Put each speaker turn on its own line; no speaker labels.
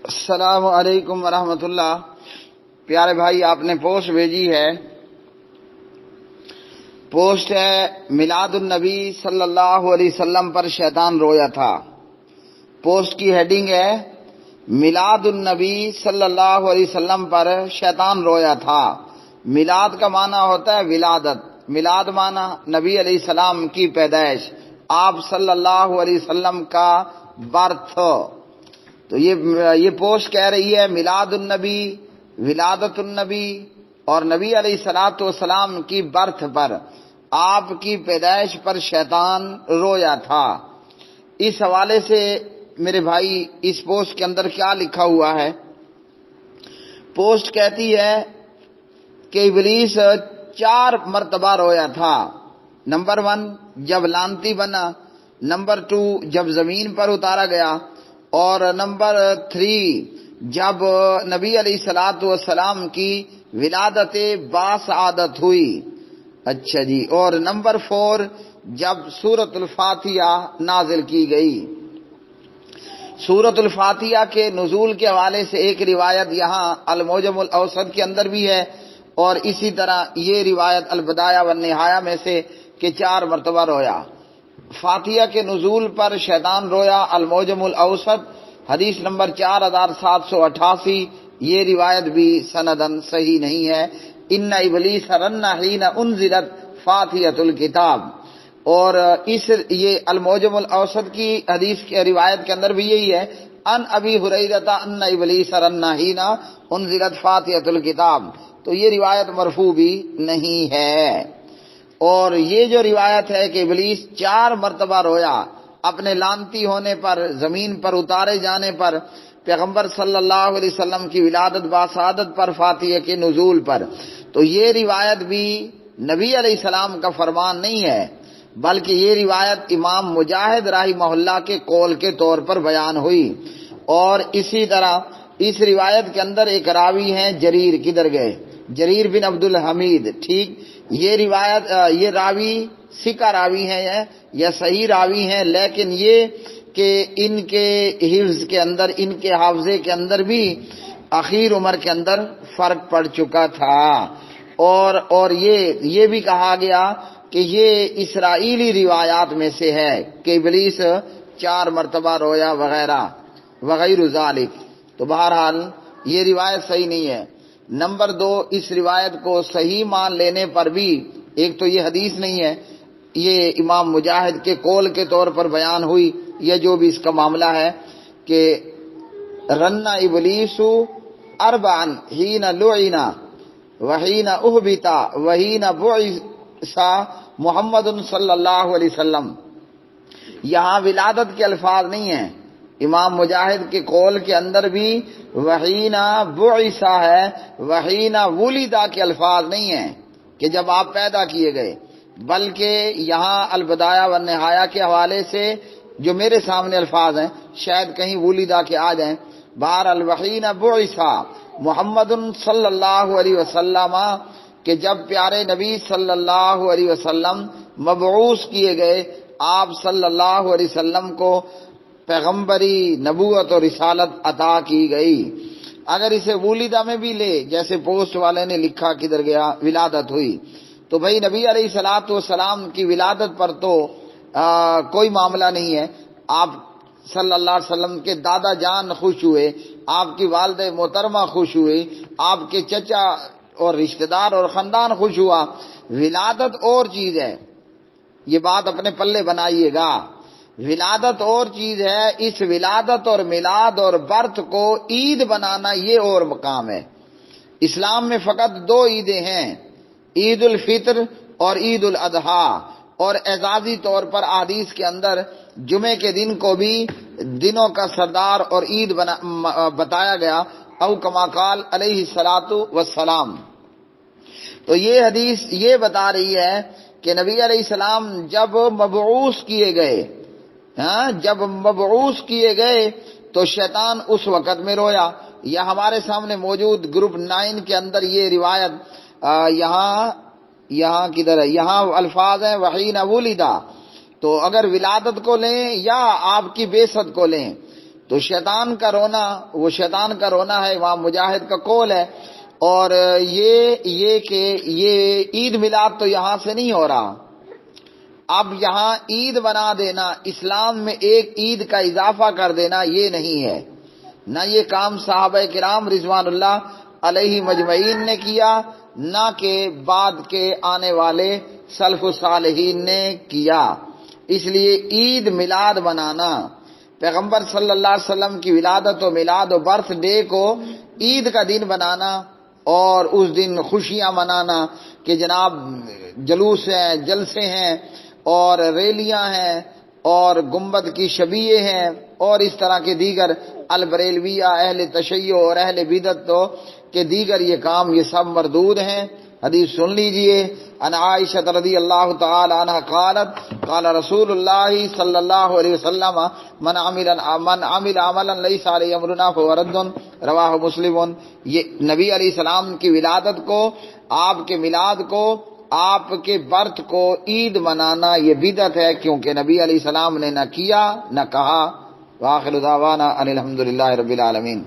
السلام علیکم ورحمۃ اللہ۔ پیارے بھائی، آپ نے پوسٹ بھیجی ہے، پوسٹ ہے میلاد النبی صلی اللہ علیہ وسلم پر شیطان رویا تھا۔ پوسٹ کی ہیڈنگ ہے میلاد النبی صلی اللہ علیہ وسلم پر شیطان رویا تھا۔ میلاد کا معنی ہوتا ہے ولادت، میلاد معنی نبی علیہ السلام کی پیدائش، آپ صلی اللہ علیہ وسلم کا برتھ۔ تو یہ پوسٹ کہہ رہی ہے میلاد النبی، ولادت النبی اور نبی علیہ الصلوۃ والسلام کی برتھ پر، آپ کی پیدائش پر شیطان رویا تھا۔ اس حوالے سے میرے بھائی اس پوسٹ کے اندر کیا لکھا ہوا ہے؟ پوسٹ کہتی ہے کہ ابلیس 4 مرتبہ رویا تھا۔ نمبر 1 جب لانتی بنا، نمبر 2 جب زمین پر اتارا گیا، اور نمبر 3 جب نبی علیہ الصلوۃ والسلام کی ولادت باسعادت ہوئی۔ اچھا جی، اور نمبر 4 جب سورۃ الفاتحہ نازل کی گئی۔ سورۃ الفاتحہ کے نزول کے حوالے سے ایک روایت یہاں المعجم الاوسط کے اندر بھی ہے، اور اسی طرح یہ روایت البدایہ والنہایہ میں سے کہ 4 مرتبہ رویا۔ فاتحہ کے نزول پر شیطان رویا، المعجم الاوسط حدیث نمبر 4788، یہ روایت بھی سندن صحیح نہیں ہے۔ ان ابلیس رن حین انزلت فاتحۃ الکتاب، اور یہ المعجم الاوسط کی حدیث کی روایت کے اندر بھی یہی ہے، ان ابی ہریرہ ان ابلیس رن حین انزلت فاتحۃ الکتاب، تو یہ روایت مرفوع بھی نہیں ہے۔ اور یہ جو روایت ہے کہ ابلیس 4 مرتبہ رویا اپنے لانتی ہونے پر، زمین پر اتارے جانے پر، پیغمبر صلی اللہ علیہ وسلم کی ولادت باسعادت پر، فاتحہ کے نزول پر، تو یہ روایت بھی نبی علیہ السلام کا فرمان نہیں ہے، بلکہ یہ روایت امام مجاہد رحمہ اللہ کے قول کے طور پر بیان ہوئی۔ اور اسی طرح اس روایت کے اندر ایک راوی ہیں جریر، کدھر گئے؟ جریر بن عبد الحمید، ٹھیک، یہ روایت یہ راوی ثقہ راوی ہیں یا صحیح راوی ہیں، لیکن یہ کہ ان کے حفظ کے اندر، ان کے حافظے کے اندر بھی اخیر عمر کے اندر فرق پڑ چکا تھا۔ اور یہ بھی کہا گیا کہ یہ اسرائیلی روایات میں سے ہے کہ ابلیس 4 مرتبہ رویا وغیرہ وغیرہ ذالک۔ تو بہرحال یہ روایت صحیح نہیں ہے۔ نمبر 2، اس روایت کو صحیح مان لینے پر بھی ایک تو یہ حدیث نہیں ہے، یہ امام مجاہد کے قول کے طور پر بیان ہوئی، یہ جو بھی اس کا معاملہ ہے کہ رن ابلیس اربعا حین لعن وحین اہبط وحین بعث محمد صلی اللہ علیہ وسلم۔ یہاں ولادت کے الفاظ نہیں ہیں، امام مجاہد کے قول کے اندر بھی وحین بعث ہے، وحین ولدا کے الفاظ نہیں ہیں کہ جب آپ پیدا کیے گئے، بلکہ یہاں البدایہ والنہایہ کے حوالے سے جو میرے سامنے الفاظ ہیں، شاید کہیں ولدا کے آ جائیں، بہرحال وحین بعث محمد صلی اللہ علیہ وسلم، کہ جب پیارے نبی صلی اللہ علیہ وسلم مبعوث کیے گئے، آپ صلی اللہ علیہ وسلم کو پیغمبری نبوت اور رسالت عطا کی گئی۔ اگر اسے ولدہ میں بھی لے، جیسے پوسٹ والے نے لکھا کدھر گیا ولادت ہوئی، تو بھئی نبی علیہ الصلوۃ والسلام کی ولادت پر تو کوئی معاملہ نہیں ہے۔ آپ صلی اللہ علیہ وسلم کے دادا جان خوش ہوئے، آپ کی والدہ محترمہ خوش ہوئی، آپ کے چچا اور رشتہ دار اور خاندان خوش ہوا۔ ولادت اور چیز ہے، یہ بات اپنے پلے بنائیے گا، ولادت اور چیز ہے، اس ولادت اور میلاد اور برتھ کو عید بنانا یہ اور مقام ہے۔ اسلام میں فقط 2 عیدیں ہیں، عید الفطر اور عید الاضحیٰ، اور اعزازی طور پر احادیث کے اندر جمعے کے دن کو بھی دنوں کا سردار اور عید بتایا گیا، او کما قال علیہ الصلوۃ والسلام۔ تو یہ حدیث یہ بتا رہی ہے کہ نبی علیہ السلام جب مبعوث کیے گئے تو شیطان اس وقت میں رویا۔ یا ہمارے سامنے موجود گروپ 9 کے اندر یہ روایت یہاں کدھر ہے؟ یہاں الفاظ ہیں وحین ولدا، تو اگر ولادت کو لیں یا آپ کی بعثت کو لیں تو شیطان کا رونا، وہ شیطان کا رونا ہے، امام مجاہد کا قول ہے۔ اور یہ کہ یہ عید میلاد تو یہاں سے نہیں ہو رہا، اب یہاں عید بنا دینا، اسلام میں ایک عید کا اضافہ کر دینا، یہ نہیں ہے، نہ یہ کام صحابہ کرام رضوان اللہ علیہ مجمعین نے کیا، نہ کہ بعد کے آنے والے سلف الصالحین نے کیا۔ اس لیے عید میلاد منانا، پیغمبر صلی اللہ علیہ وسلم کی ولادت و میلاد و برتھ ڈے کو عید کا دن بنانا اور اس دن خوشیاں منانا کہ جناب جلوس ہیں، جلسے ہیں اور ریلیاں ہیں اور گنبد کی شبیہیں ہیں اور اس طرح کے دیگر البریلویہ، اہل تشیع اور اہل بدعت کے دیگر یہ کام، یہ سب مردود ہیں۔ حدیث سن لیجئے، ان عائشہ رضی اللہ تعالی عنہ قالت قال رسول اللہ صلی اللہ علیہ وسلم من عمل عملا لیس علیہ امرنا فهو رد، رواہ مسلم۔ یہ نبی علیہ السلام کی ولادت کو، آپ کے میلاد کو، آپ کے برت کو عید منانا یہ بدعت ہے، کیونکہ نبی علیہ السلام نے نہ کیا نہ کہا۔ وآخر دعوانا ان الحمد للہ رب العالمین۔